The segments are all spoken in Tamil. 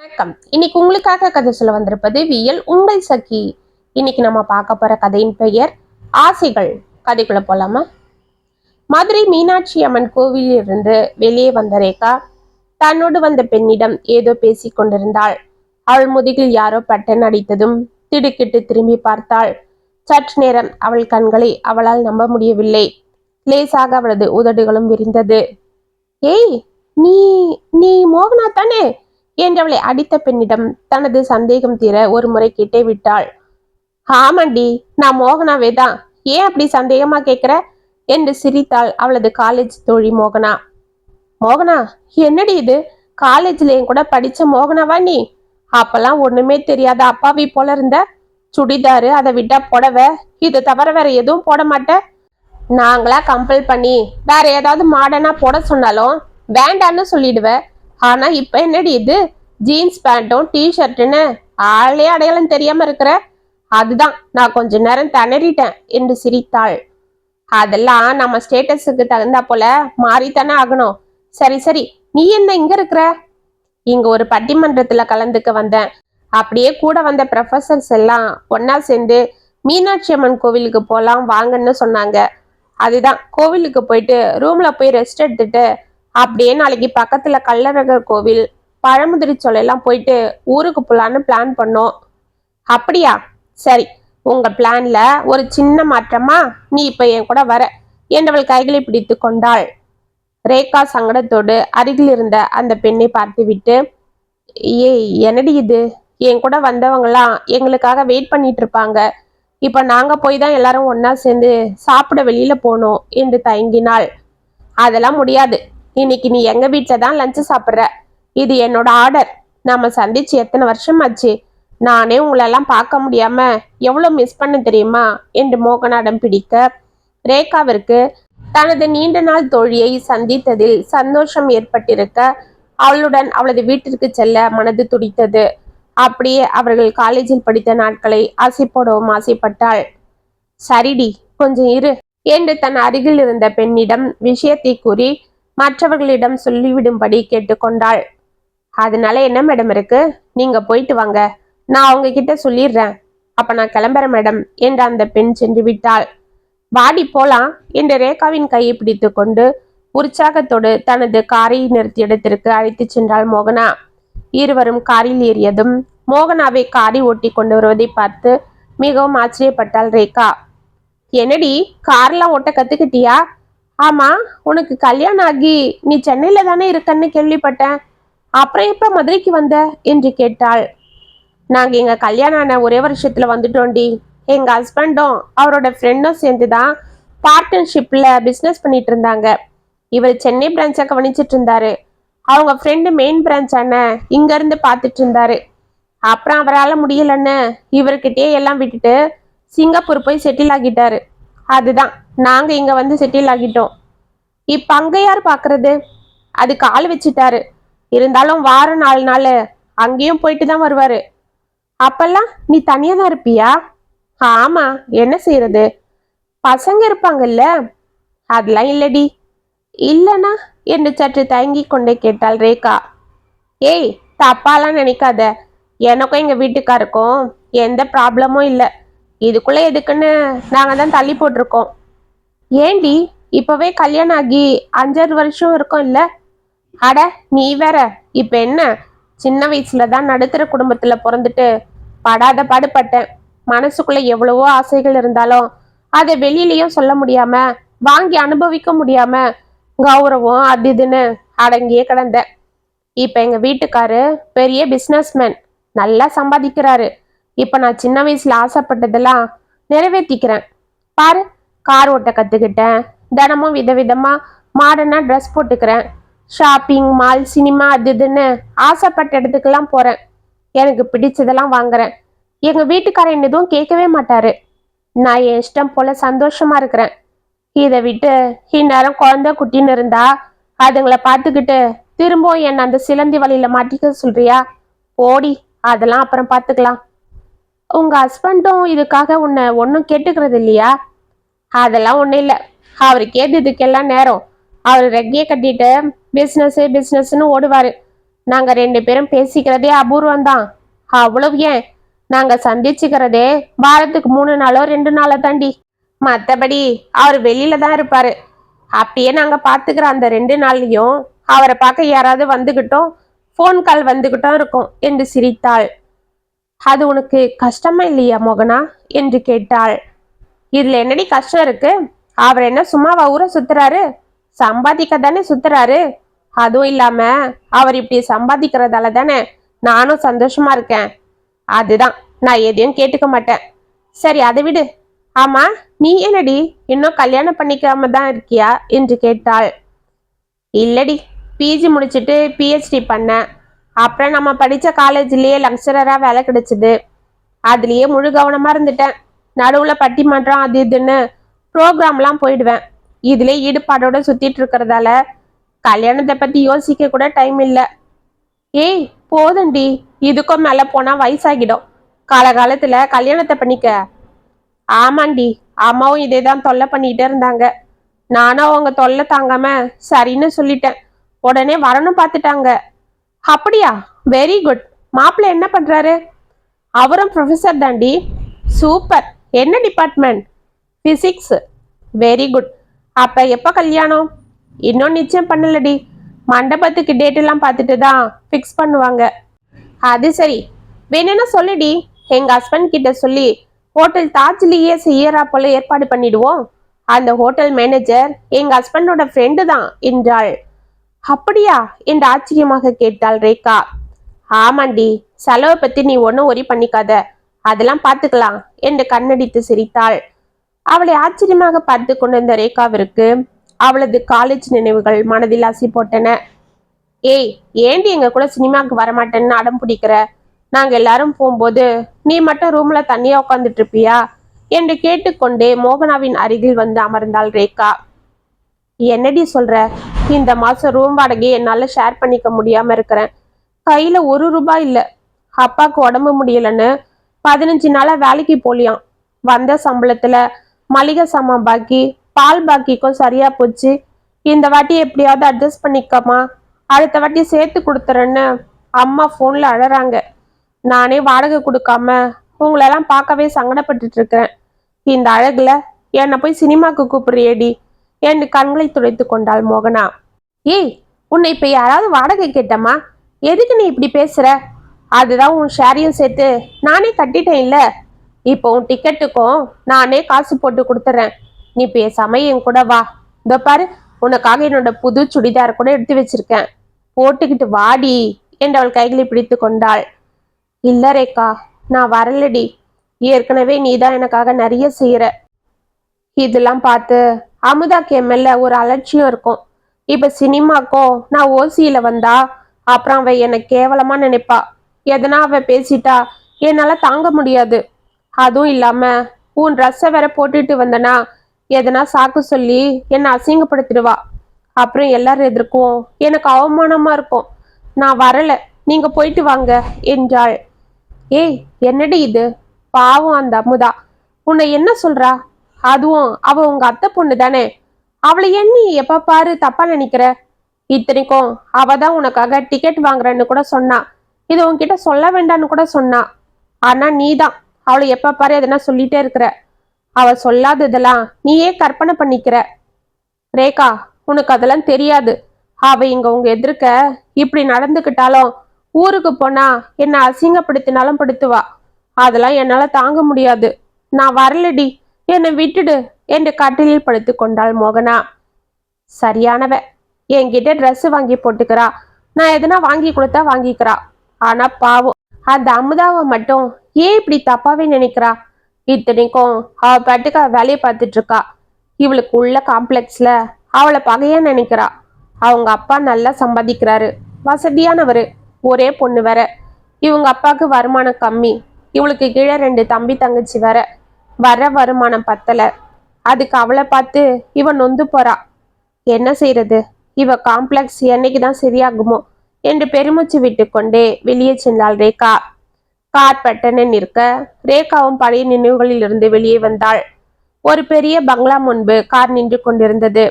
வணக்கம். இன்னைக்கு உங்களுக்காக கதை சொல்ல வந்திருப்பது வியல் உங்கள் சகி. இன்னைக்கு நம்ம பார்க்க போற கதையின் பெயர் ஆசைகள். கதைக்குள்ள போலாமா? மதுரை மீனாட்சி அம்மன் கோவிலில் இருந்து வெளியே வந்த ரேகா தன்னோடு வந்த பெண்ணிடம் ஏதோ பேசிக் கொண்டிருந்தாள். அவள் முதுகில் யாரோ பட்டன் அடித்ததும் திடுக்கிட்டு திரும்பி பார்த்தாள். சற்று நேரம் அவள் கண்களை அவளால் நம்ப முடியவில்லை. லேசாக அவளது உதடுகளும் விரிந்தது. ஏய், நீ நீ மோகனா தானே என்றவளை அடித்த பெண்ணிடம் தனது சந்தேகம் தீர ஒரு முறை கிட்டே விட்டாள். ஆமாண்டி, நான் மோகனாவே தான். ஏன் அப்படி சந்தேகமா கேட்கிற என்று சிரித்தாள் அவளது காலேஜ் தோழி மோகனா. மோகனா, என்னடி இது? காலேஜ்ல என் கூட படிச்ச மோகனாவா நீ? அப்பெல்லாம் ஒண்ணுமே தெரியாத அப்பாவி போல இருந்த. சுடிதாரு, அதை விட்டா புடவை, இது தவிர வேற எதுவும் போட மாட்டேன். நாங்களா கம்பல் பண்ணி வேற ஏதாவது மாடர்னா போட சொன்னாலும் வேண்டான்னு சொல்லிடுவேன். ஆனா இப்ப என்னடி இது? ஜீன்ஸ் பேண்ட்டும் டிஷர்ட்டுன்னு ஆளே அடையாளம் தெரியாம இருக்கிற. அதுதான் நான் கொஞ்ச நேரம் திணறிட்டேன் என்று சிரித்தாள். அதெல்லாம் நம்ம ஸ்டேட்டஸுக்கு தகுந்தா போல மாறித்தானே ஆகணும். சரி சரி, நீ என்ன இங்க இருக்கிற? இங்க ஒரு பட்டிமன்றத்துல கலந்துக்க வந்தேன். அப்படியே கூட வந்த ப்ரொஃபசர்ஸ் எல்லாம் ஒன்னா சேர்ந்து மீனாட்சி அம்மன் கோவிலுக்கு போலாம் வாங்கன்னு சொன்னாங்க. அதுதான் கோவிலுக்கு போயிட்டு ரூம்ல போய் ரெஸ்ட் எடுத்துட்டு அப்படியே நாளைக்கு பக்கத்துல கள்ளழகர் கோவில், பழமுதிரி சோலையெல்லாம் போயிட்டு ஊருக்கு போலான்னு பிளான் பண்ணோம். அப்படியா? சரி, உங்க பிளான்ல ஒரு சின்ன மாற்றமா? நீ இப்ப என் கூட வர என்றவள் கைகளை பிடித்து கொண்டாள். ரேகா சங்கடத்தோடு அருகில் இருந்த அந்த பெண்ணை பார்த்துவிட்டு, ஏய், என்னடி இது? என் கூட வந்தவங்கலாம் எங்களுக்காக வெயிட் பண்ணிட்டு இருப்பாங்க. இப்ப நாங்க போய் தான் எல்லாரும் ஒன்னா சேர்ந்து சாப்பிட வெளியில போனோம் என்று தயங்கினாள். அதெல்லாம் முடியாது. இன்னைக்கு நீ எங்க வீட்டுல தான் லஞ்சு சாப்பிட்ற. இது என்னோட ஆர்டர். நாம சந்திச்சு எத்தனை வருஷம் ஆச்சு. நானே உங்களெல்லாம் பார்க்க முடியாம எவ்வளவு மிஸ் பண்ண தெரியுமா என்று மோகனாடம் பிடிக்க, ரேகாவிற்கு தனது நீண்ட நாள் தோழியை சந்தித்ததில் சந்தோஷம் ஏற்பட்டிருக்க அவளுடன் அவளது வீட்டிற்கு செல்ல மனது துடித்தது. அப்படியே அவர்கள் காலேஜில் படித்த நாட்களை ஆசைப்படவும் ஆசைப்பட்டாள். சரிடி, கொஞ்சம் இரு என்று தன் அருகில் இருந்த பெண்ணிடம் விஷயத்தை கூறி மற்றவர்களிடம் சொல்லிவிடும்படி கேட்டுக்கொண்டாள். அதனால என்ன மேடம் இருக்கு? நீங்க போயிட்டு வாங்க, நான் அவங்க கிட்ட சொல்லிடுறேன். அப்ப நான் கிளம்புறேன் மேடம் என்று அந்த பெண் சென்று விட்டாள். வாடி போலாம் என்று ரேகாவின் கையை பிடித்து கொண்டு உற்சாகத்தோடு தனது காரை நிறுத்திய இடத்திற்கு அழைத்து சென்றாள் மோகனா. இருவரும் காரில் ஏறியதும் மோகனாவை காரை ஓட்டி கொண்டு வருவதை பார்த்து மிகவும் ஆச்சரியப்பட்டாள் ரேகா. என்னடி, கார்லாம் ஓட்ட கத்துக்கிட்டியா? ஆமா, உனக்கு கல்யாணம் ஆகி நீ சென்னையில தானே இருக்கன்னு கேள்விப்பட்டேன். அப்புறம் எப்ப மதுரைக்கு வந்த என்று கேட்டாள். நாங்க எங்க கல்யாணம் ஆன ஒரே வருஷத்துல வந்துட்டோண்டி. எங்க ஹஸ்பண்டும் அவரோட ஃப்ரெண்டும் சேர்ந்துதான் பார்ட்னர்ஷிப்ல பிசினஸ் பண்ணிட்டு இருந்தாங்க. இவர் சென்னை பிரான்ச்சை கவனிச்சிட்டு இருந்தாரு. அவங்க ஃப்ரெண்டு மெயின் பிரான்ச்சான இங்க இருந்து பார்த்துட்டு இருந்தாரு. அப்புறம் அவரால் முடியலன்னு இவர்கிட்டயே எல்லாம் விட்டுட்டு சிங்கப்பூர் போய் செட்டில் ஆகிட்டாரு. அதுதான் நாங்க இங்க வந்து செட்டில் ஆகிட்டோம். இப்ப அங்க யார் பாக்குறது? அதுக்கு ஆள் வச்சுட்டாரு. இருந்தாலும் வாரம் 4 நாள் அங்கேயும் போயிட்டு தான் வருவாரு. அப்பெல்லாம் நீ தனியா தான் இருப்பியா? ஆமா, என்ன செய்யறது, பசங்க இருப்பாங்கல்ல. அதெல்லாம் இல்லடி. இல்லனா என்று சற்று தயங்கி கொண்டே கேட்டாள் ரேகா. ஏய், தப்பாலாம் நினைக்காத. எனக்கும் எங்க வீட்டுக்காருக்கும் எந்த ப்ராப்ளமும் இல்லை. இதுக்குள்ள எதுக்குன்னு நாங்க தான் தள்ளி போட்டிருக்கோம். ஏண்டி, இப்பவே கல்யாணம் ஆகி 5-6 வருஷம் இருக்கும் இல்ல? அட நீ வேற. இப்ப என்ன, சின்ன வயசுலதான் நடுத்தர குடும்பத்துல பிறந்துட்டு படாத பாடுபட்டேன். மனசுக்குள்ள எவ்வளவோ ஆசைகள் இருந்தாலும் அதை வெளியிலயும் சொல்ல முடியாம, வாங்கி அனுபவிக்க முடியாம, கௌரவம் அது இதுன்னு அடங்கியே கிடந்த. இப்ப எங்க வீட்டுக்காரு பெரிய பிசினஸ்மேன், நல்லா சம்பாதிக்கிறாரு. இப்ப நான் சின்ன வயசுல ஆசைப்பட்டதெல்லாம் நிறைவேற்றிக்கிறேன். பாரு, கார் ஓட்ட கத்துக்கிட்டேன். தினமும் விதவிதமா மாடர்னா ட்ரெஸ் போட்டுக்கிறேன். ஷாப்பிங் மால், சினிமா அது இதுன்னு ஆசைப்பட்ட இடத்துக்கெல்லாம் போறேன். எனக்கு பிடிச்சதெல்லாம் வாங்குறேன். எங்க வீட்டுக்காரன் எதுவும் கேட்கவே மாட்டாரு. நான் என் இஷ்டம் போல சந்தோஷமா இருக்கிறேன். இதை விட்டு இந்நேரம் குழந்தை குட்டின்னு இருந்தா அதுங்களை பார்த்துக்கிட்டு திரும்பவும் என்ன அந்த சிலந்தி வலையில மாட்டிக்க சொல்றியா? ஓடி, அதெல்லாம் அப்புறம் பார்த்துக்கலாம். உங்க ஹஸ்பண்டும் இதுக்காக உன்னை ஒன்றும் கேட்டுக்கிறது இல்லையா? அதெல்லாம் ஒன்றும் இல்லை. அவர் கேட்டதுக்கெல்லாம் நேரம் அவர் ரெக்கையை கட்டிட்டு பிஸ்னஸ்ன்னு ஓடுவாரு. நாங்க 2 பேரும் பேசிக்கிறதே அபூர்வம்தான். அவ்வளவு ஏன், நாங்க சந்திச்சுக்கிறதே வாரத்துக்கு 3 நாளோ 2 நாளோ தாண்டி. மத்தபடி அவர் வெளியில தான் இருப்பாரு. அப்படியே நாங்க பாத்துக்கிற அந்த 2 நாள்லயும் அவரை பார்க்க யாராவது வந்துகிட்டோம், போன் கால் வந்துகிட்டும் இருக்கும் என்று சிரித்தாள். அது உனக்கு கஷ்டமா இல்லையா மோகனா என்று கேட்டாள். இதுல என்னடி கஷ்டம் இருக்கு? அவர் என்ன சும்மாவா ஊரை சுத்துறாரு? சம்பாதிக்க தானே சுத்துறாரு. அதுவும் இல்லாம அவர் இப்படி சம்பாதிக்கிறதால தானே நானும் சந்தோஷமா இருக்கேன். அதுதான், நான் எதையும் கேட்டுக்க மாட்டேன். சரி, அதை விடு. ஆமா, நீ என்னடி இன்னும் கல்யாணம் பண்ணிக்காம தான் இருக்கியா என்று கேட்டாள். இல்லடி, பிஜி முடிச்சுட்டு பிஹெச்டி பண்ணேன். அப்புறம் நம்ம படித்த காலேஜ்லேயே லெக்சரராக வேலை கிடைச்சிது. அதுலேயே முழு கவனமாக இருந்துட்டேன். நடுவில் பட்டிமன்றம் அது இதுன்னு ப்ரோக்ராம்லாம் போயிடுவேன். இதிலே ஈடுபாடோட சுற்றிட்டு இருக்கிறதால கல்யாணத்தை பற்றி யோசிக்க கூட டைம் இல்லை. ஏய் போதண்டி, இதுக்கும் மேலே போனால் வயசாகிடும். காலகாலத்தில் கல்யாணத்தை பண்ணிக்க. ஆமாண்டி, அம்மாவும் இதே தான் தொல்லை பண்ணிகிட்டே இருந்தாங்க. நானும் அவங்க தொல்லை தாங்காம சரின்னு சொல்லிட்டேன். உடனே வரணும் பார்த்துட்டாங்க. அப்படியா? Very good. மாப்பிள்ளை என்ன பண்றாரு? அவரும் ப்ரொஃபஸர் தாண்டி. சூப்பர். என்ன டிபார்ட்மெண்ட்? பிசிக்ஸ். Very good. அப்ப எப்போ கல்யாணம்? இன்னும் நிச்சயம் பண்ணலடி. மண்டபத்துக்கு டேட் எல்லாம் பார்த்துட்டு தான் ஃபிக்ஸ் பண்ணுவாங்க. அது சரி, வேணும்னா சொல்லுடி. எங்க ஹஸ்பண்ட் கிட்ட சொல்லி ஹோட்டல் தாஜ்லேயே செய்யறா போல ஏற்பாடு பண்ணிடுவோம். அந்த ஹோட்டல் மேனேஜர் எங்க ஹஸ்பண்டோட ஃப்ரெண்டு தான் என்றாள். அப்படியா என்று ஆச்சரியமாக கேட்டாள் ரேகா. ஆமாண்டி, செலவை பத்தி நீ ஒன்றும் ஒரி பண்ணிக்காத, அதெல்லாம் பார்த்துக்கலாம் என்று கண்ணடித்து சிரித்தாள். அவளை ஆச்சரியமாக பார்த்து கொண்டிருந்த ரேகாவிற்கு அவளது காலேஜ் நினைவுகள் மனதில் அசி போட்டன. ஏய், ஏண்டி எங்க கூட சினிமாவுக்கு வரமாட்டேன்னு அடம் பிடிக்கிற? நாங்க எல்லாரும் போகும்போது நீ மட்டும் ரூம்ல தனியா உட்காந்துட்டு இருப்பியா என்று கேட்டுக்கொண்டே மோகனாவின் அருகில் வந்து அமர்ந்தாள் ரேகா. என்னடி சொல்ற? இந்த மாசம் ரூம் வாடகை என்னால ஷேர் பண்ணிக்க முடியாம இருக்கிறேன். கையில 1 ரூபாய் இல்ல. அப்பாவுக்கு உடம்பு முடியலன்னு 15 நாளா வேலைக்கு போலியாம். வந்த சம்பளத்துல மளிகை சாமான் பாக்கி, பால் பாக்கிக்கும் சரியா போச்சு. இந்த வாட்டி எப்படியாவது அட்ஜஸ்ட் பண்ணிக்கமா, அடுத்த வாட்டி சேர்த்து கொடுத்துறேன்னு அம்மா போன்ல அழறாங்க. நானே வாடகை கொடுக்காம உங்களெல்லாம் பார்க்கவே சங்கடப்பட்டுட்டு இருக்கிறேன். இந்த அழகுல என்னை போய் சினிமாக்கு கூப்பிடுறியேடி என்று கண்களை துடைத்து கொண்டாள் மோகனா. ஏய், உன்னை இப்ப யாராவது வாடகை கேட்டமா? எதுக்கு நீ இப்படி பேசுற? அதுதான் உன் ஷேரையும் சேர்த்து நானே கட்டிட்டேன் இல்ல. இப்போ உன் டிக்கெட்டுக்கும் நானே காசு போட்டு கொடுத்துறேன். நீ பேசாம என் கூட வா. இதோ பாரு, உனக்காக என்னோட புது சுடிதார் கூட எடுத்து வச்சிருக்கேன், போட்டுக்கிட்டு வாடி என்று அவள் கைகளை பிடித்து கொண்டாள். இல்ல ரேகா, நான் வரலடி. ஏற்கனவே நீதான் எனக்காக நிறைய செய்யற. இதெல்லாம் பார்த்து அமுதாக்கு எம்எல்ல ஒரு அலட்சியம் இருக்கும். இப்ப சினிமாக்கும் நான் ஓசியில வந்தா அப்புறம் அவ என்னை கேவலமா நினைப்பா. எதனா அவ பேசிட்டா என்னால தாங்க முடியாது. அதுவும் இல்லாம உன் ட்ரெஸ்ஸை வேற போட்டுட்டு வந்தனா எதனா சாக்கு சொல்லி என்னை அசிங்கப்படுத்திடுவா. அப்புறம் எல்லாரும் எதிர்க்கும் எனக்கு அவமானமா இருக்கும். நான் வரல, நீங்க போயிட்டு வாங்க என்றாள். ஏய், என்னடி இது? பாவம் அந்த அமுதா. உன்னை என்ன சொல்றா? அதுவும் அவ உங்க அத்தை பொண்ணு தானே. அவளை எண்ணி எப்ப பாரு தப்பா நினைக்கிற. இத்தனைக்கும் அவ தான் உனக்காக டிக்கெட் வாங்குறன்னு கூட சொன்னா. இது உன்கிட்ட சொல்ல வேண்டான்னு கூட சொன்னா. ஆனா நீதான் அவளை எப்ப பாரு எதனா சொல்லிட்டே இருக்கிற. அவ சொல்லாததெல்லாம் நீயே கற்பனை பண்ணிக்கிற. ரேகா, உனக்கு அதெல்லாம் தெரியாது. அவ இங்க உங்க எதிர்க்க இப்படி நடந்துக்கிட்டாலும் ஊருக்கு போனா என்ன அசிங்கப்படுத்தினாலும் படுத்துவா. அதெல்லாம் என்னால தாங்க முடியாது. நான் வரலடி, என்னை விட்டுடு என்று கட்டிலில் படுத்து கொண்டாள் மோகனா. சரியானவ. என்கிட்ட ட்ரெஸ் வாங்கி போட்டுக்கிறா, நான் எதனா வாங்கி கொடுத்தா வாங்கிக்கிறா. ஆனா பாவம் அந்த அமுதாவை மட்டும் ஏன் இப்படி தப்பாவே நினைக்கிறா? இத்தனைக்கும் அவ பாட்டுக்கு வேலையை பார்த்துட்டு இருக்கா. இவளுக்கு உள்ள காம்ப்ளெக்ஸ்ல அவளை பகையா நினைக்கிறா. அவங்க அப்பா நல்லா சம்பாதிக்கிறாரு, வசதியானவரு, ஒரே பொண்ணு வேற. இவங்க அப்பாவுக்கு வருமானம் கம்மி. இவளுக்கு கீழே 2 தம்பி தங்கச்சி வேற. வர வருமானம் பத்தல. அதுக்கு அவளை பார்த்து இவன் நொந்து போறா. என்ன செய்யறது? இவ காம்ப்ளெக்ஸ் என்னைக்குதான் சரியாகுமோ என்று பெருமூச்சு விட்டு கொண்டே வெளியே சென்றாள் ரேகா. கார் பட்டன நிற்க ரேகாவும் பழைய நினைவுகளில் இருந்து வெளியே வந்தாள். ஒரு பெரிய பங்களா முன்பு கார் நின்று கொண்டிருந்தது.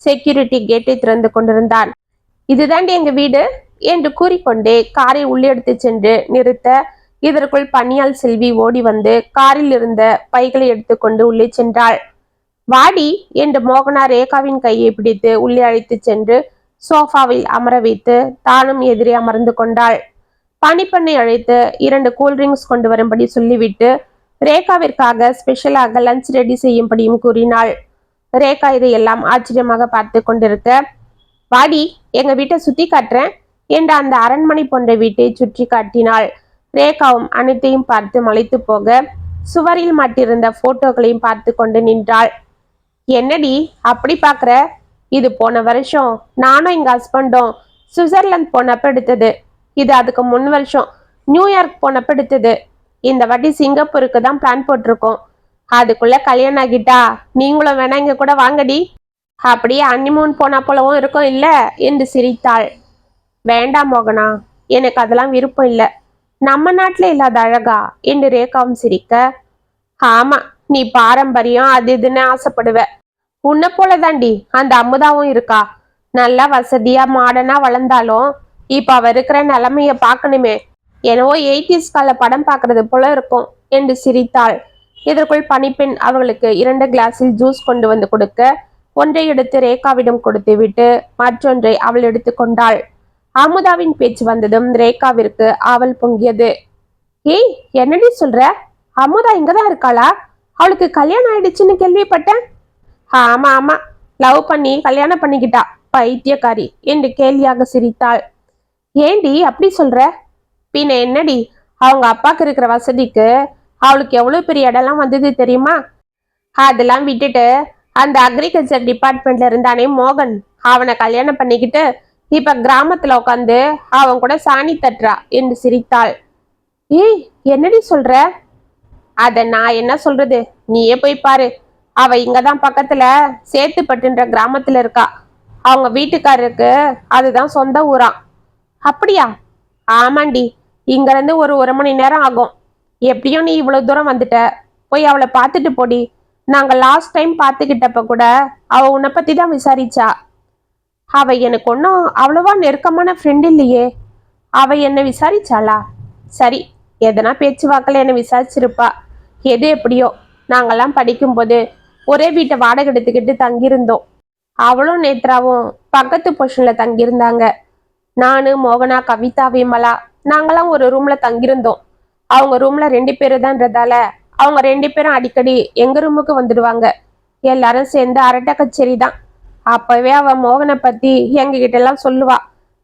செக்யூரிட்டி கேட்டை திறந்து கொண்டிருந்தான். இதுதாண்டி எங்க வீடு என்று கூறிக்கொண்டே காரை உள்ளெடுத்து சென்று நிறுத்த, இதற்குள் பனியால் செல்வி ஓடி வந்து காரில் இருந்த பைகளை எடுத்துக்கொண்டு உள்ளே சென்றாள். வாடி என்று மோகனா ரேகாவின் கையை பிடித்து உள்ளே அழைத்து சென்று சோஃபாவில் அமர வைத்து தானும் எதிரே அமர்ந்து கொண்டாள். பனிப்பெண்ணை அழைத்து 2 கூல்ட்ரிங்க்ஸ் கொண்டு வரும்படி சொல்லிவிட்டு ரேகாவிற்காக ஸ்பெஷலாக லஞ்ச் ரெடி செய்யும்படியும் கூறினாள். ரேகா இதையெல்லாம் ஆச்சரியமாக பார்த்து கொண்டிருக்க, வாடி எங்க வீட்டை சுத்தி காட்டுறேன் என்று அந்த அரண்மனை போன்ற வீட்டை சுற்றி காட்டினாள். ரேகாவும் அனைத்தையும் பார்த்து மலைத்து போக சுவரில் மாட்டிருந்த போட்டோக்களையும் பார்த்து கொண்டு நின்றாள். என்னடி அப்படி பாக்குற? இது போன வருஷம் நானும் எங்க ஹஸ்பண்டும் சுவிட்சர்லாந்து போனப்ப எடுத்தது. இது அதுக்கு முன் வருஷம் நியூயார்க் போனப்ப எடுத்தது. இந்த வாட்டி சிங்கப்பூருக்கு தான் பிளான் போட்டிருக்கோம். அதுக்குள்ள கல்யாணம் ஆகிட்டா நீங்களும் வேணா இங்க கூட வாங்கடி. அப்படியே ஹனிமூன் போனா போலவும் இருக்கும் இல்ல என்று சிரித்தாள். வேண்டாம் மோகனா, எனக்கு அதெல்லாம் விருப்பம் இல்லை. நம்ம நாட்டுல இல்லாத அழகா என்று ரேகாவும் சிரிக்க, ஆமா நீ பாரம்பரியம் அது இதுன்னு ஆசைப்படுவ. உன்னை போலதாண்டி அந்த அமுதாவும் இருக்கா. நல்லா வசதியா மாடர்னா வளர்ந்தாலும் இப்ப அவ இருக்கிற நிலைமைய பார்க்கணுமே. என்னவோ 80s கால படம் பார்க்கறது போல இருக்கும் என்று சிரித்தாள். இதற்குள் பணிப்பெண் அவர்களுக்கு 2 கிளாஸில் ஜூஸ் கொண்டு வந்து கொடுக்க, ஒன்றை எடுத்து ரேகாவிடம் கொடுத்து விட்டு மற்றொன்றை அவள் எடுத்து கொண்டாள். அமுதாவின் பேச்சு வந்ததும் ரேகாவிற்கு ஆவல் பொங்கியது. ஏய் என்னடி சொல்ற? அமுதா இங்கதான் இருக்காளா? அவளுக்கு கல்யாணம் ஆயிடுச்சுன்னு கேள்விப்பட்டேன். ஆமா ஆமா, லவ் பண்ணி கல்யாணம் பண்ணிக்கிட்டா பைத்தியக்காரி என்று கேலியாக சிரித்தாள். ஏண்டி அப்படி சொல்ற? பின்ன என்னடி, அவங்க அப்பாக்கு இருக்கிற வசதிக்கு அவளுக்கு எவ்வளவு பெரிய இடம்லாம் வந்தது தெரியுமா? அதெல்லாம் விட்டுட்டு அந்த அக்ரிகல்ச்சர் டிபார்ட்மெண்ட்ல இருந்தானே மோகன், அவனை கல்யாணம் பண்ணிக்கிட்டு இப்ப கிராமத்துல உட்காந்து அவன் கூட சாணி தட்டுறா என்று சிரித்தாள். ஏய் என்னடி சொல்ற? அத நான் என்ன சொல்றது, நீயே போய் பாரு. அவ இங்கதான் பக்கத்துல சேத்துப்பட்டுன்ற கிராமத்துல இருக்கா. அவங்க வீட்டுக்காரருக்கு அதுதான் சொந்த ஊராம். அப்படியா? ஆமாண்டி, இங்க இருந்து ஒரு 1 மணி நேரம் ஆகும். எப்படியும் நீ இவ்வளவு தூரம் வந்துட்ட, போய் அவளை பார்த்துட்டு போடி. நாங்க லாஸ்ட் டைம் பார்த்துக்கிட்டப்ப கூட அவ உன்னை பத்தி தான் விசாரிச்சா. அவ எனக்கு ஒன்றும் அவ்வளவா நெருக்கமான ஃப்ரெண்ட் இல்லையே. அவ என்ன விசாரிச்சாளா? சரி, எதனா பேச்சுவாக்கில் என்னை விசாரிச்சிருப்பா. எது எப்படியோ, நாங்கெல்லாம் படிக்கும்போது ஒரே வீட்டை வாடகை எடுத்துக்கிட்டு தங்கியிருந்தோம். அவளும் நேத்ராவும் பக்கத்து பொசிஷன்ல தங்கியிருந்தாங்க. நானு மோகனா கவிதா விமலா நாங்கெல்லாம் ஒரு ரூம்ல தங்கியிருந்தோம். அவங்க ரூம்ல 2 பேரு தான்றதால அவங்க 2 பேரும் அடிக்கடி எங்க ரூமுக்கு வந்துடுவாங்க. எல்லாரும் சேர்ந்து அரட்டை கச்சேரி தான். அப்பவே அவ மோகனை பத்தி எங்க கிட்ட எல்லாம் சொல்லுவா.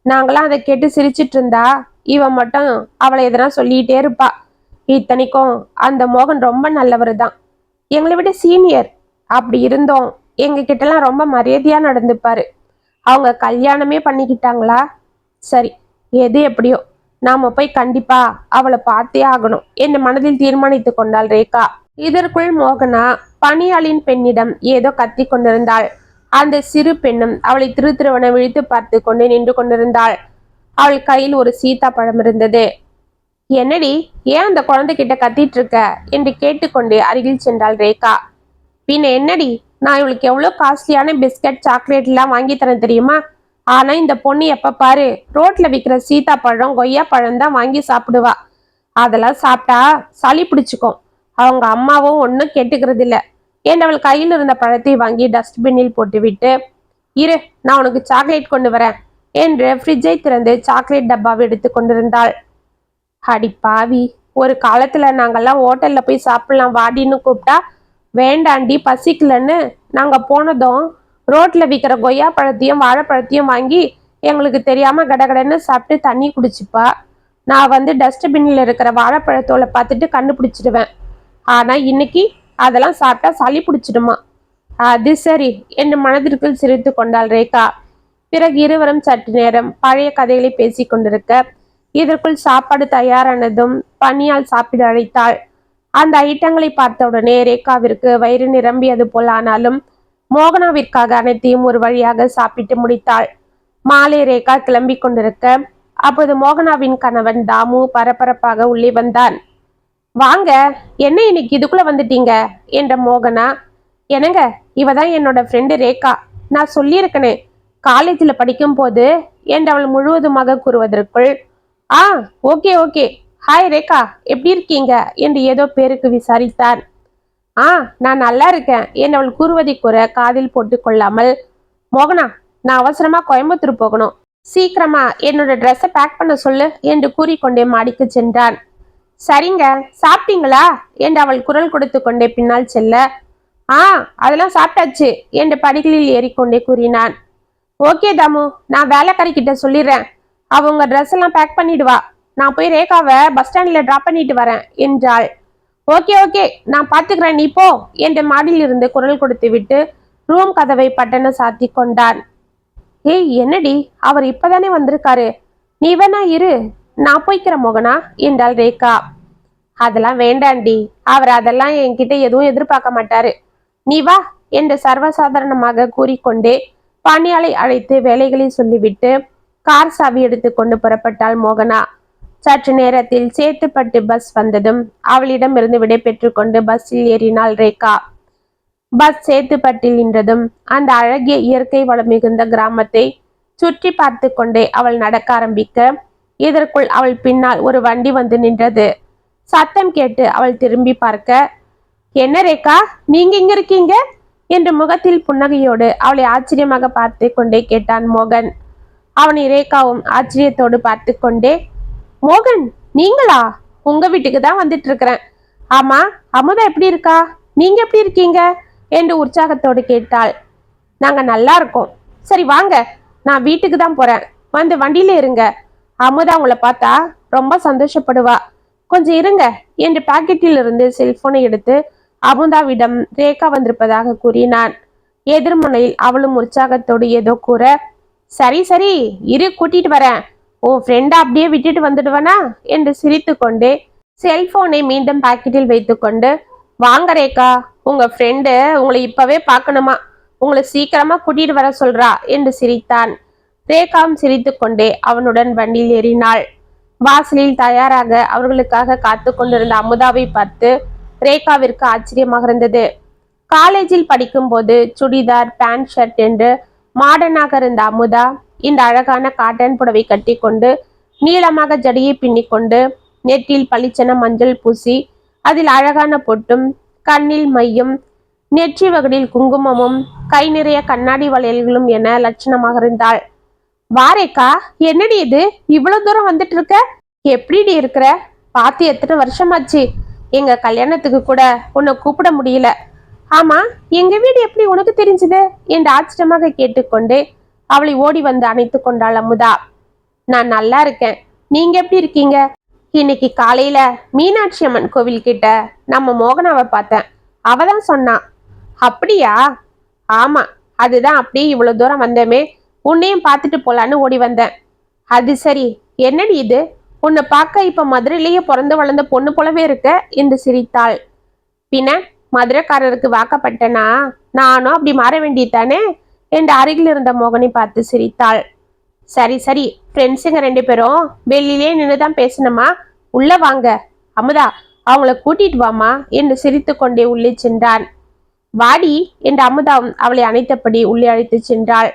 நாங்களாம் அதை கேட்டு சிரிச்சிட்டு இருந்தா இவன் மட்டும் அவளை எதனா சொல்லிட்டே இருப்பா. இத்தனைக்கும் அந்த மோகன் ரொம்ப நல்லவர் தான், எங்களை விட சீனியர். அப்படி இருந்தோம் எங்க கிட்டலாம் ரொம்ப மரியாதையா நடந்துப்பாரு. அவங்க கல்யாணமே பண்ணிக்கிட்டாங்களா? சரி, எது எப்படியோ நாம போய் கண்டிப்பா அவளை பார்த்தே ஆகணும் என்று மனதில் தீர்மானித்து கொண்டாள் ரேகா. இதற்குள் மோகனா பணியாளின் பெண்ணிடம் ஏதோ கத்தி கொண்டிருந்தாள். அந்த சிறு பெண்ணும் அவளை திருவன விழித்து பார்த்து கொண்டு நின்று கொண்டிருந்தாள். அவள் கையில் ஒரு சீதா பழம் இருந்தது. என்னடி, ஏன் அந்த குழந்தைகிட்ட கத்திட்டு இருக்க என்று கேட்டுக்கொண்டு அருகில் சென்றாள் ரேகா. பின்ன என்னடி, நான் இவளுக்கு எவ்வளவு காஸ்ட்லியான பிஸ்கட் சாக்லேட் எல்லாம் வாங்கி தரேன் தெரியுமா? ஆனா இந்த பொண்ணு எப்ப பாரு ரோட்ல விற்கிற சீதா பழம் கொய்யா பழம் தான் வாங்கி சாப்பிடுவா. அதெல்லாம் சாப்பிட்டா சளி பிடிச்சுக்கும். அவங்க அம்மாவும் ஒன்னும் கேட்டுக்கிறது இல்ல என்று அவள் கையில் இருந்த பழத்தை வாங்கி டஸ்ட்பின்னில் போட்டுவிட்டு, இரு நான் உனக்கு சாக்லேட் கொண்டு வரேன் என்று ஃப்ரிட்ஜை திறந்து சாக்லேட் டப்பாவை எடுத்து கொண்டிருந்தாள். அடி பாவி, ஒரு காலத்துல நாங்கெல்லாம் ஹோட்டல்ல போய் சாப்பிடலாம் வாடின்னு கூப்பிட்டா வேண்டாண்டி பசிக்கலன்னு நாங்க போனதும் ரோட்ல விற்கிற கொய்யா பழத்தையும் வாழைப்பழத்தையும் வாங்கி எங்களுக்கு தெரியாம கடகடன்னு சாப்பிட்டு தண்ணி குடிச்சுப்பா. நான் வந்து டஸ்ட்பின்ல இருக்கிற வாழைப்பழத்தோலை பார்த்துட்டு கண்டுபிடிச்சிடுவேன். ஆனா இன்னைக்கு அதெல்லாம் சாப்பிட்டா சளி பிடிச்சிடுமா. அது சரி என்று மனதிற்குள் சிரித்து கொண்டாள் ரேகா. பிறகு இருவரும் சற்று நேரம் பழைய கதைகளை பேசி கொண்டிருக்க, இதற்குள் சாப்பாடு தயாரானதும் பனியால் சாப்பிட அழைத்தாள். அந்த ஐட்டங்களை பார்த்தவுடனே ரேகாவிற்கு வயிறு நிரம்பியது போல் ஆனாலும் மோகனாவிற்காக அனைத்தையும் ஒரு வழியாக சாப்பிட்டு முடித்தாள். மாலை ரேகா கிளம்பி கொண்டிருக்க, அப்போது மோகனாவின் கணவன் தாமு பரபரப்பாக உள்ளே வந்தான். வாங்க, என்ன இன்னைக்கு இதுக்குள்ள வந்துட்டீங்க என்ற மோகனா. என்னங்க, இவதான் என்னோட ஃப்ரெண்டு ரேகா. நான் சொல்லியிருக்கனே, காலேஜில் படிக்கும் போது என்று அவள் முழுவதுமாக கூறுவதற்குள், ஆ ஓகே ஓகே, ஹாய் ரேகா, எப்படி இருக்கீங்க என்று ஏதோ பேருக்கு விசாரித்தான். நான் நல்லா இருக்கேன் என்று அவள் கூறுவதை கூற காதில் போட்டு கொள்ளாமல், மோகனா, நான் அவசரமா கோயம்புத்தூர் போகணும், சீக்கிரமா என்னோட ட்ரெஸ்ஸை பேக் பண்ண சொல்லு என்று கூறிக்கொண்டே மாடிக்கு சென்றான். சரிங்க, சாப்பிட்டீங்களா என்று அவள் குரல் கொடுத்து கொண்டே பின்னால் செல்ல, அதெல்லாம் சாப்பிட்டாச்சு என்று படிகளில் ஏறிக்கொண்டே கூறினான். ஓகே தாமு, நான் வேலைக்காரிக்கிட்ட சொல்லிடுறேன், அவங்க ட்ரெஸ் எல்லாம் பேக் பண்ணிடுவா, நான் போய் ரேகாவை பஸ் ஸ்டாண்ட்ல டிராப் பண்ணிட்டு வரேன் என்றாள். ஓகே ஓகே, நான் பாத்துக்கிறேன், நீ போ என்று மாடியில் இருந்து குரல் கொடுத்து விட்டு ரூம் கதவை பட்டன சாத்தி கொண்டான். ஏய் என்னடி, அவர் இப்பதானே வந்திருக்காரு, நீ வேணா இரு, நான் போய்க்கிறேன் மோகனா என்றாள் ரேகா. அதெல்லாம் வேண்டாண்டி, அவர் அதெல்லாம் என்கிட்ட எதுவும் எதிர்பார்க்க மாட்டாரு, நீ வா என்று சர்வசாதாரணமாக கூறிக்கொண்டே பாணியாலை அழைத்து வேலைகளை சொல்லிவிட்டு கார் சாவி எடுத்துக்கொண்டு புறப்பட்டாள் மோகனா. சற்று நேரத்தில் சேத்துப்பட்டு பஸ் வந்ததும் அவளிடம் இருந்து விடை பெற்று கொண்டு பஸ்ஸில் ஏறினாள் ரேகா. பஸ் சேத்துப்பட்டில் நின்றதும் அந்த அழகிய இயற்கை வளம் மிகுந்த கிராமத்தை சுற்றி பார்த்து கொண்டே அவள் நடக்க ஆரம்பிக்க, இதற்குள் அவள் பின்னால் ஒரு வண்டி வந்து நின்றது. சத்தம் கேட்டு அவள் திரும்பி பார்க்க, என்ன ரேகா, நீங்க இங்க இருக்கீங்க என்று முகத்தில் புன்னகையோடு அவளை ஆச்சரியமாக பார்த்து கொண்டே கேட்டான் மோகன். அவனை ரேகாவும் ஆச்சரியத்தோடு பார்த்து கொண்டே, மோகன் நீங்களா, உங்க வீட்டுக்கு தான் வந்துட்டு இருக்கிறேன். ஆமா, அமுதா எப்படி இருக்கா, நீங்க எப்படி இருக்கீங்க என்று உற்சாகத்தோடு கேட்டாள். நாங்க நல்லா இருக்கோம், சரி வாங்க, நான் வீட்டுக்கு தான் போறேன், வந்து வண்டியில இருங்க, அமுதா உங்களை பார்த்தா ரொம்ப சந்தோஷப்படுவா, கொஞ்சம் இருங்க என்று பாக்கெட்டில் இருந்து செல்போனை எடுத்து அமுதாவிடம் ரேகா வந்திருப்பதாக கூறினான். எதிர்முனையில் அவளும் உற்சாகத்தோடு ஏதோ கூற, சரி சரி இரு, கூட்டிட்டு வரேன், உன் ஃப்ரெண்டை அப்படியே விட்டுட்டு வந்துடுவனா என்று சிரித்து கொண்டே செல்போனை மீண்டும் பாக்கெட்டில் வைத்துக்கொண்டு, வாங்க ரேகா, உங்க ஃப்ரெண்டு உங்களை இப்பவே பார்க்கணுமா, உங்களை சீக்கிரமா கூட்டிட்டு வர சொல்றா என்று சிரித்தான். ரேகாவும் சிரித்து கொண்டே அவனுடன் வண்டியில் ஏறினாள். வாசலில் தயாராக அவர்களுக்காக காத்து கொண்டிருந்த அமுதாவை பார்த்து ரேகாவிற்கு ஆச்சரியமாக இருந்தது. காலேஜில் படிக்கும் போது சுடிதார் பேண்ட் ஷர்ட் என்று மாடர்னாக இருந்த அமுதா இந்த அழகான காட்டன் புடவை கட்டி கொண்டு நீளமாக ஜடியை பின்னிக்கொண்டு நெற்றில் பளிச்சென மஞ்சள் பூசி அதில் அழகான பொட்டும் கண்ணில் மையும் நெற்றி வகடில் குங்குமமும் கை நிறைய கண்ணாடி வளையல்களும் என லட்சணமாக இருந்தாள். வாரேக்கா, என்னடி இது, இவ்வளவு தூரம் வந்துட்டு இருக்க, எப்படிடி இருக்கிற, பார்த்து எத்தனை வருஷமாச்சு, எங்க கல்யாணத்துக்கு கூட உன்னை கூப்பிட முடியல, ஆமா எங்க வீடு எப்படி உனக்கு தெரிஞ்சது என்று ஆச்சரியமாக கேட்டுக்கொண்டு அவளை ஓடி வந்து அணைத்து கொண்டாள் அமுதா. நான் நல்லா இருக்கேன், நீங்க எப்படி இருக்கீங்க, இன்னைக்கு காலையில மீனாட்சி அம்மன் கோவில் கிட்ட நம்ம மோகனாவை பார்த்தேன், அவதான் சொன்னான். அப்படியா, ஆமா, அதுதான் அப்படியே இவ்வளவு தூரம் வந்தமே, உன்னையும் பார்த்துட்டு போலான்னு ஓடி வந்தேன். அது சரி, என்னடி இது, உன்னை பார்க்க இப்ப மதுரையிலேயே பிறந்து வளர்ந்த பொண்ணு போலவே இருக்க என்று சிரித்தாள். பின்ன மதுரைக்காரருக்கு வாக்கப்பட்டனா நானும் அப்படி மாற வேண்டியதானே என்று அருகில் இருந்த மோகனை பார்த்து சிரித்தாள். சரி சரி, ஃப்ரெண்ட்ஸுங்க 2 பேரும் வெளியிலே நின்றுதான் பேசணுமா, உள்ள வாங்க, அமுதா அவங்கள கூட்டிட்டு வாமா என்று சிரித்து கொண்டே உள்ளே சென்றான். வாடி என்று அமுதாவும் அவளை அணைத்தபடி உள்ளே அழைத்து சென்றாள்.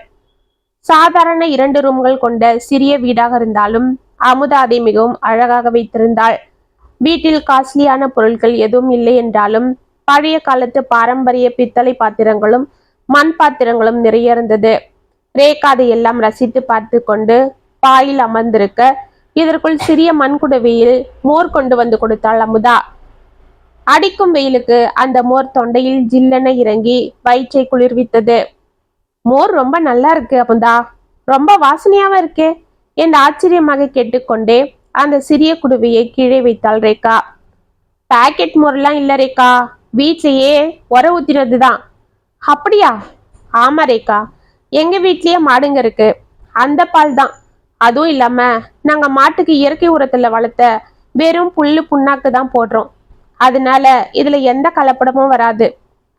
சாதாரண 2 ரூம்கள் கொண்ட சிறிய வீடாக இருந்தாலும் அமுதா அதை மிகவும் அழகாக வைத்திருந்தாள். வீட்டில் காஸ்ட்லியான பொருட்கள் எதுவும் இல்லை என்றாலும் பழைய காலத்து பாரம்பரிய பித்தளை பாத்திரங்களும் மண் பாத்திரங்களும் நிறைய இருந்தது. ரேகா அதை எல்லாம் ரசித்து பார்த்து கொண்டு பாயில் அமர்ந்திருக்க இதற்குள் சிறிய மண்குடுவையில் மோர் கொண்டு வந்து கொடுத்தாள் அமுதா. அடிக்கும் வெயிலுக்கு அந்த மோர் தொண்டையில் ஜில்லென இறங்கி வயிற்றை குளிர்வித்தது. மோர் ரொம்ப நல்லா இருக்கு அமுதா, ரொம்ப வாசனையாவா இருக்கே என்று ஆச்சரியமாக கேட்டுக்கொண்டே அந்த சிறிய குடுவையை கீழே வைத்தாள் ரேகா. பாக்கெட் மோர்லாம் இல்ல ரேகா, வீட்லயே உர ஊத்தினதுதான். அப்படியா, ஆமா ரேகா, எங்க வீட்லயே மாடுங்க இருக்கு, அந்த பால் தான், அதுவும் இல்லாம நாங்க மாட்டுக்கு இயற்கை உரத்துல வளர்த்த வெறும் புல்லு புண்ணாக்கு தான் போடுறோம், அதனால இதுல எந்த கலப்படமும் வராது,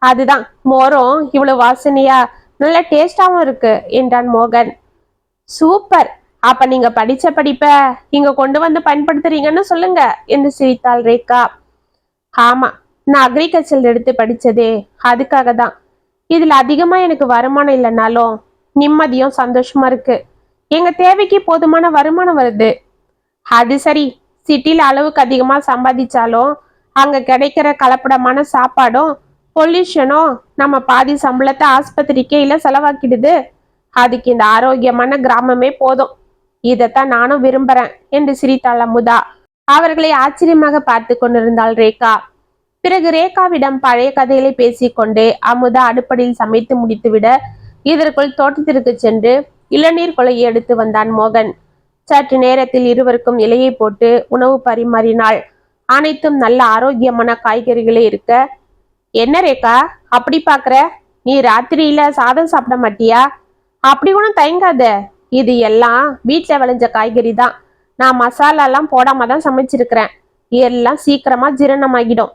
அதுதான் மோரும் இவ்வளவு வாசனையா நல்ல டேஸ்டாவும் இருக்கு என்றான் மோகன். சூப்பர், அப்ப நீங்க படிச்ச படிப்ப இங்க கொண்டு வந்து பயன்படுத்துறீங்கன்னு சொல்லுங்க என்று சிரித்தாள் ரேகா. ஆமா, நான் அக்ரிகல்ச்சர் எடுத்து படிச்சதே அதுக்காக தான், இதுல அதிகமா எனக்கு வருமானம் இல்லைனாலும் நிம்மதியும் சந்தோஷமா இருக்கு, எங்க தேவைக்கு போதுமான வருமானம் வருது. அது சரி, சிட்டில அளவுக்கு அதிகமா சம்பாதிச்சாலும் அங்க கிடைக்கிற கலப்படமான சாப்பாடும் பொல்யூஷனும் நம்ம பாதி சம்பளத்தை ஆஸ்பத்திரிக்கே இல்ல செலவாக்கிடுது. அதுக்கு இந்த ஆரோக்கியமான கிராமமே போதும். இதைத்தான் நானும் விரும்புறேன் என்று சிரித்தாள் அமுதா. அவர்களை ஆச்சரியமாக பார்த்து கொண்டிருந்தாள் ரேகா. பிறகு ரேகாவிடம் பழைய கதைகளை பேசிக்கொண்டே அமுதா அடுப்படியில் சமைத்து முடித்துவிட இதற்குள் தோட்டத்திற்கு சென்று இளநீர் கொலையை எடுத்து வந்தான் மோகன். சற்று நேரத்தில் இருவருக்கும் இலையை போட்டு உணவு பரிமாறினாள். அனைத்தும் நல்ல ஆரோக்கியமான காய்கறிகளே இருக்க. என்ன ரேகா அப்படி பாக்குற? நீ ராத்திரியில சாதம் சாப்பிட மாட்டியா? அப்படி ஒன்றும் தயங்காத. இது எல்லாம் வீட்டுல விளைஞ்ச காய்கறி தான். நான் மசாலா எல்லாம் போடாம தான் சமைச்சிருக்கிறேன். எல்லாம் சீக்கிரமா ஜீரணமாகிடும்.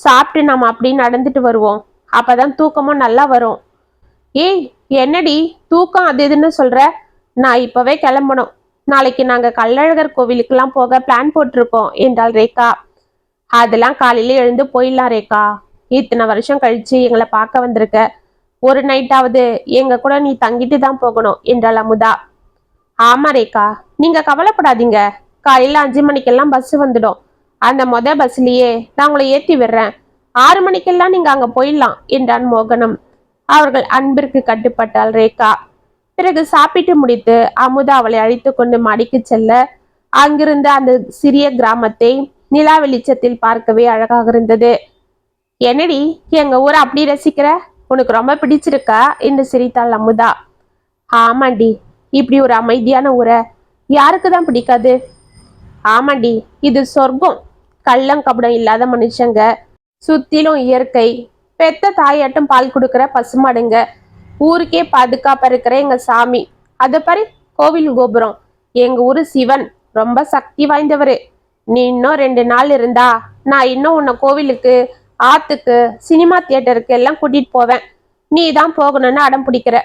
சாப்பிட்டு நம்ம அப்படி நடந்துட்டு வருவோம். அப்பதான் தூக்கமும் நல்லா வரும். ஏய், என்னடி தூக்கம் அது இதுன்னு சொல்ற? நான் இப்பவே கிளம்பணும். நாளைக்கு நாங்க கள்ளழகர் கோவிலுக்கெல்லாம் போக பிளான் போட்டிருக்கோம் என்றாள் ரேகா. அதெல்லாம் காலையில எழுந்து போயிடலாம் ரேகா. இத்தனை வருஷம் கழிச்சு எங்களை பார்க்க வந்திருக்க. ஒரு நைட்டாவது எங்க கூட நீ தங்கிட்டு தான் போகணும் என்றாள் அமுதா. ஆமா ரேகா, நீங்க கவலைப்படாதீங்க. காலையில 5 மணிக்கெல்லாம் பஸ் வந்துடும். அந்த பஸ்லயே நான் உங்களை ஏற்றி விடுறேன். 6 மணிக்கெல்லாம் நீங்க அங்க போயிடலாம் என்றான் மோகனம். அவர்கள் அன்பிற்கு கட்டுப்பட்டாள் ரேகா. பிறகு சாப்பிட்டு முடித்து அமுதா அவளை அழைத்து கொண்டு மடிக்கு செல்ல அங்கிருந்த அந்த சிறிய கிராமத்தை நிலா வெளிச்சத்தில் பார்க்கவே அழகாக இருந்தது. என்னடி எங்க ஊரை அப்படி ரசிக்கிற? உனக்கு ரொம்ப பிடிச்சிருக்கா என்று சிரித்தாள் அமுதா. ஆமாண்டி, இப்படி ஒரு அமைதியான ஊரை யாருக்கு தான் பிடிக்காது? ஆமாண்டி, இது சொர்க்கம். கள்ளங்கபடம் இல்லாத மனுஷங்க, சுத்திலும் இயற்கை, பெத்த தாயாட்டும் பால் கொடுக்கிற பசுமாடுங்க, ஊருக்கே பாதுகாப்பா இருக்கிற எங்க சாமி. அது பாரு, கோவில் கோபுரம். எங்க ஊரு சிவன் ரொம்ப சக்தி வாய்ந்தவரு. நீ இன்னும் 2 நாள் இருந்தா நான் இன்னும் உன்னை கோவிலுக்கு, ஆத்துக்கு, சினிமா தியேட்டருக்கு எல்லாம் கூட்டிட்டு போவேன். நீ தான் போகணும்னு அடம் பிடிக்கிற.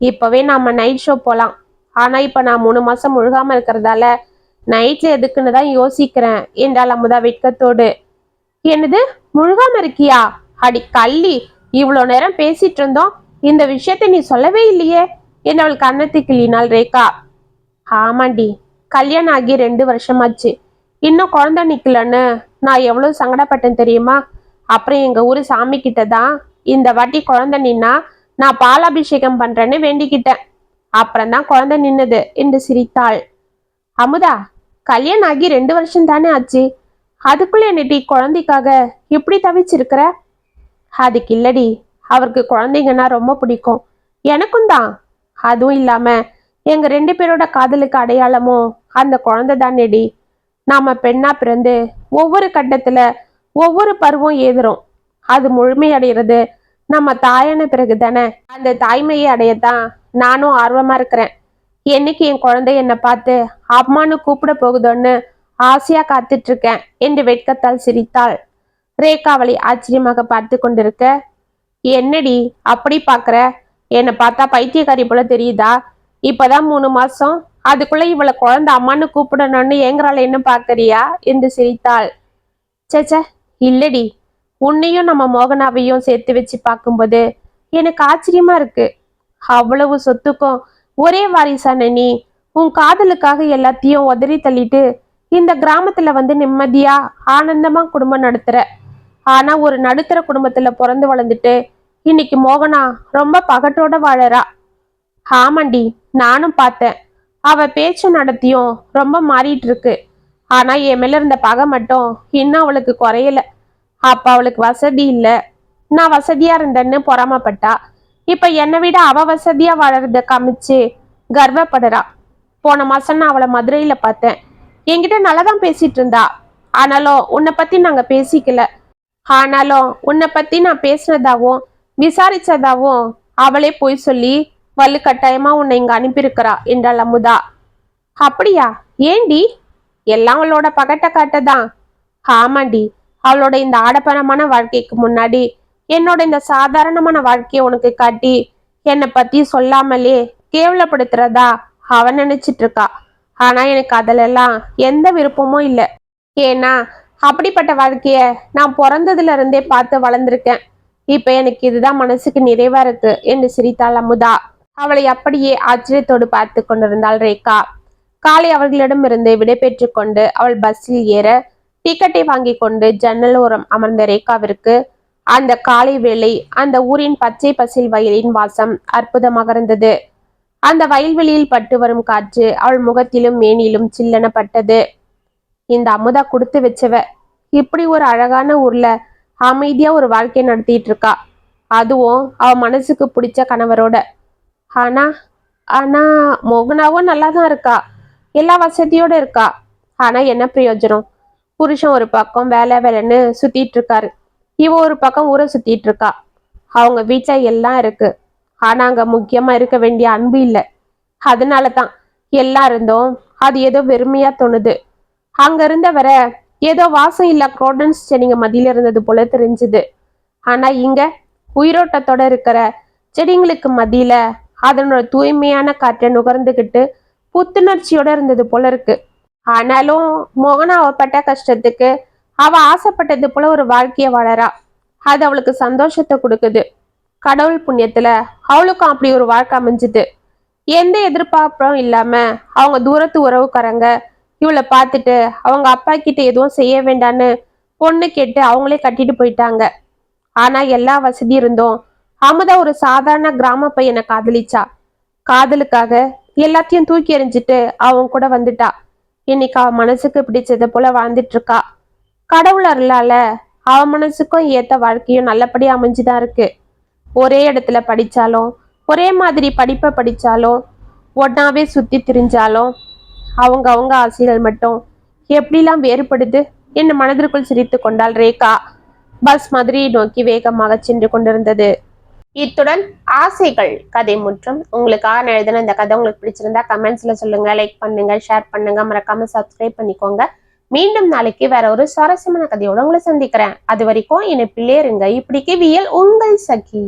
இப்பவே நாம நைட் ஷோ போலாம். ஆனா இப்ப நான் 3 மாசம் முழுகாம இருக்கிறதால நைட்ல எதுக்குன்னு தான் யோசிக்கிறேன் என்றாள் அமுதா வெட்கத்தோடு. என்னது, முழுகாம இருக்கியா? அடி கள்ளி, இவ்வளோ நேரம் பேசிட்டு இருந்தோம், இந்த விஷயத்தை நீ சொல்லவே இல்லையே என்றவள் கன்னத்தை கிள்ளினாள் ரேகா. ஆமாண்டி, கல்யாணம் ஆகி 2 வருஷமாச்சு. இன்னும் குழந்தை நிக்கலன்னு நான் எவ்வளவு சங்கடப்பட்டேன் தெரியுமா? அப்புறம் எங்க ஊரு சாமி கிட்டதான் இந்த வாட்டி குழந்தை நின்னா நான் பாலாபிஷேகம் பண்றேன்னு வேண்டிக்கிட்டேன். அப்புறம்தான் குழந்தை நின்னது என்று சிரித்தாள். அமுதா, கல்யாணம் ஆகி 2 வருஷம் தானே ஆச்சு. அதுக்குள்ள என்னடி குழந்தைக்காக எப்படி தவிச்சிருக்கிற? அதுக்கு இல்லடி, அவருக்கு குழந்தைங்கன்னா ரொம்ப பிடிக்கும். எனக்கும் தான். அதுவும் இல்லாம எங்க 2 பேரோட காதலுக்கு அடையாளமும் அந்த குழந்தை தானேடி. நாம பெண்ணா பிறந்து ஒவ்வொரு கட்டத்துல ஒவ்வொரு பருவம் ஏதுறோம். அது முழுமையடைகிறது நம்ம தாயான பிறகு தானே. அந்த தாய்மையை அடையத்தான் நானும் ஆர்வமா இருக்கிறேன். என்னைக்கு என் குழந்தை என்னை பார்த்து அம்மானு கூப்பிட போகுதோன்னு ஆசையா காத்துட்டு இருக்கேன் என்று வெட்கத்தால் சிரித்தாள். ரேகா அவளை ஆச்சரியமாக பார்த்து கொண்டிருக்க, என்னடி அப்படி பாக்குற? என்னை பார்த்தா பைத்தியக்காரி போல தெரியுதா? இப்பதான் 3 மாசம், அதுக்குள்ள இவளை குழந்தை அம்மானு கூப்பிடணும்னு ஏங்குறாள் என்ன பாக்குறியா என்று சிரித்தாள். சேச்ச, இல்லடி, உன்னையும் நம்ம மோகனாவையும் சேர்த்து வச்சு பார்க்கும்போது எனக்கு ஆச்சரியமா இருக்கு. அவ்வளவு சொத்துக்கும் ஒரே வாரிசான நீ உன் காதலுக்காக எல்லாத்தையும் உதறி தள்ளிட்டு இந்த கிராமத்துல வந்து நிம்மதியா ஆனந்தமா குடும்பம் நடத்துற. ஆனா ஒரு நடுத்தர குடும்பத்துல பிறந்து வளர்ந்துட்டு இன்னைக்கு மோகனா ரொம்ப பகட்டோட வாழறா. ஆமாண்டி, நானும் பார்த்தேன். அவ பேச்சு நடத்தியும் ரொம்ப மாறிட்டு இருக்கு. ஆனா என் மேல இருந்த பகை மட்டும் இன்னும் அவளுக்கு குறையல. அப்ப அவளுக்கு வசதி இல்ல, நான் வசதியா இருந்தேன்னு பொறாமப்பட்டா. இப்ப என்னை விட அவ வசதியா வாழறத காமிச்சு கர்வப்படுறா. போன மாசம் நான் அவளை மதுரையில பார்த்தேன். என்கிட்ட நல்லாதான் பேசிட்டு இருந்தா. ஆனாலும் உன்னை பத்தி நாங்க பேசிக்கல. ஆனாலும் உன்னை பத்தி நான் பேசினதாவும் விசாரிச்சதாவும் அவளே போய் சொல்லி வலு கட்டாயமா உன்னை இங்க அனுப்பியிருக்கிறா என்றாள் அமுதா. அப்படியா? ஏண்டி? எல்லாம் அவளோட பகட்ட காட்டதான். ஆமாண்டி, அவளோட இந்த ஆடம்பரமான வாழ்க்கைக்கு முன்னாடி என்னோட இந்த சாதாரணமான வாழ்க்கையை உனக்கு காட்டி என்னை பத்தி சொல்லாமலே கேவலப்படுத்துறதா அவன் நினைச்சிட்டு இருக்கா. ஆனா எனக்கு அதிலெல்லாம் எந்த விருப்பமும் இல்லை. ஏன்னா அப்படிப்பட்ட வாழ்க்கைய நான் பிறந்ததுல இருந்தே பார்த்து வளர்ந்துருக்கேன். இப்ப எனக்கு இதுதான் மனசுக்கு நிறைவா இருக்கு என்று சிரித்தாள் அமுதா. அவளை அப்படியே ஆச்சரியத்தோடு பார்த்து கொண்டிருந்தாள் ரேகா. காலை அவர்களிடமிருந்து விடை பெற்று கொண்டு அவள் பஸ்ஸில் ஏற டிக்கெட்டை வாங்கி கொண்டு ஜன்னல் ஓரம் அமர்ந்த ரேகாவிற்கு அந்த காலை வேளை அந்த ஊரின் பச்சை பசில் வயலின் வாசம் அற்புதமாக இருந்தது. அந்த வயல்வெளியில் பட்டு வரும் காற்று அவள் முகத்திலும் மேனிலும் சில்லென பட்டது. இந்த அமுதா கொடுத்து வச்சவ, இப்படி ஒரு அழகான ஊர்ல அமைதியா ஒரு வாழ்க்கை நடத்திட்டு இருக்கா, அதுவும் அவ மனசுக்கு பிடிச்ச கணவரோட. ஆனா ஆனா மோகனாவும் நல்லா தான் இருக்கா, எல்லா வசதியோட இருக்கா. ஆனா என்ன பிரயோஜனம்? புருஷன் ஒரு பக்கம் வேலை வேலைன்னு சுத்திட்டு இருக்காரு, இவ ஒரு பக்கம் ஊரை சுத்திட்டு இருக்கா. அவங்க வீட்டுல எல்லாம் இருக்கு, ஆனா அங்க முக்கியமா இருக்க வேண்டிய அன்பு இல்லை. அதனாலதான் எல்லாம் இருந்தோம் அது ஏதோ வெறுமையா தோணுது. அங்க இருந்த வர ஏதோ வாசம் இல்ல குரோடன்ஸ் செடிங்க மதியில இருந்தது போல தெரிஞ்சுது. ஆனா இங்க உயிரோட்டத்தோட இருக்கிற செடிங்களுக்கு மத்தியில அதனோட தூய்மையான காற்றை நுகர்ந்துகிட்டு புத்துணர்ச்சியோட இருந்தது போல இருக்கு. ஆனாலும் மோகனா அவ பட்ட கஷ்டத்துக்கு அவ ஆசைப்பட்டது போல ஒரு வாழ்க்கைய வாழறா. அது அவளுக்கு சந்தோஷத்தை கொடுக்குது. கடவுள் புண்ணியத்துல அவளுக்கும் அப்படி ஒரு வாழ்க்கை அமைஞ்சுது. எந்த எதிர்பார்ப்பும் இல்லாம அவங்க தூரத்து உறவுக்காரங்க இவளை பார்த்துட்டு அவங்க அப்பா கிட்ட எதுவும் செய்ய வேண்டான்னு பொண்ணு கேட்டு அவங்களே கட்டிட்டு போயிட்டாங்க. ஆனா எல்லா வசதி இருந்தோம் அமுதா ஒரு சாதாரண கிராம பையனை காதலிச்சா. காதலுக்காக எல்லாத்தையும் தூக்கி எறிஞ்சிட்டு அவன் கூட வந்துட்டா. இன்னைக்கு அவ மனசுக்கு பிடிச்சத போல வாழ்ந்துட்டு இருக்கா. கடவுள் அருளால அவ மனசுக்கும் ஏத்த வாழ்க்கையும் நல்லபடியா அமைஞ்சுதான் இருக்கு. ஒரே இடத்துல படிச்சாலும் ஒரே மாதிரி படிப்பை படிச்சாலும் ஒன்னாவே சுத்தி திரிஞ்சாலும் அவங்க ஆசைகள் மட்டும் எப்படிலாம் வேறுபடுது என்று மனதிற்குள் சிரித்து கொண்டாள் ரேகா. பஸ் மதுரையை நோக்கி வேகமாக சென்று கொண்டிருந்தது. இத்துடன் ஆசைகள் கதை முற்றும். உங்களுக்காக நான் எழுதின இந்த கதை உங்களுக்கு பிடிச்சிருந்தா கமெண்ட்ஸ்ல சொல்லுங்க, லைக் பண்ணுங்க, ஷேர் பண்ணுங்க, மறக்காம சப்ஸ்கிரைப் பண்ணிக்கோங்க. மீண்டும் நாளைக்கு வேற ஒரு சுவாரஸ்யமான கதையோட உங்களை சந்திக்கிறேன். அது வரைக்கும் என்னை பிள்ளையருங்க இப்படிக்கு வியல் உங்கள் சகி.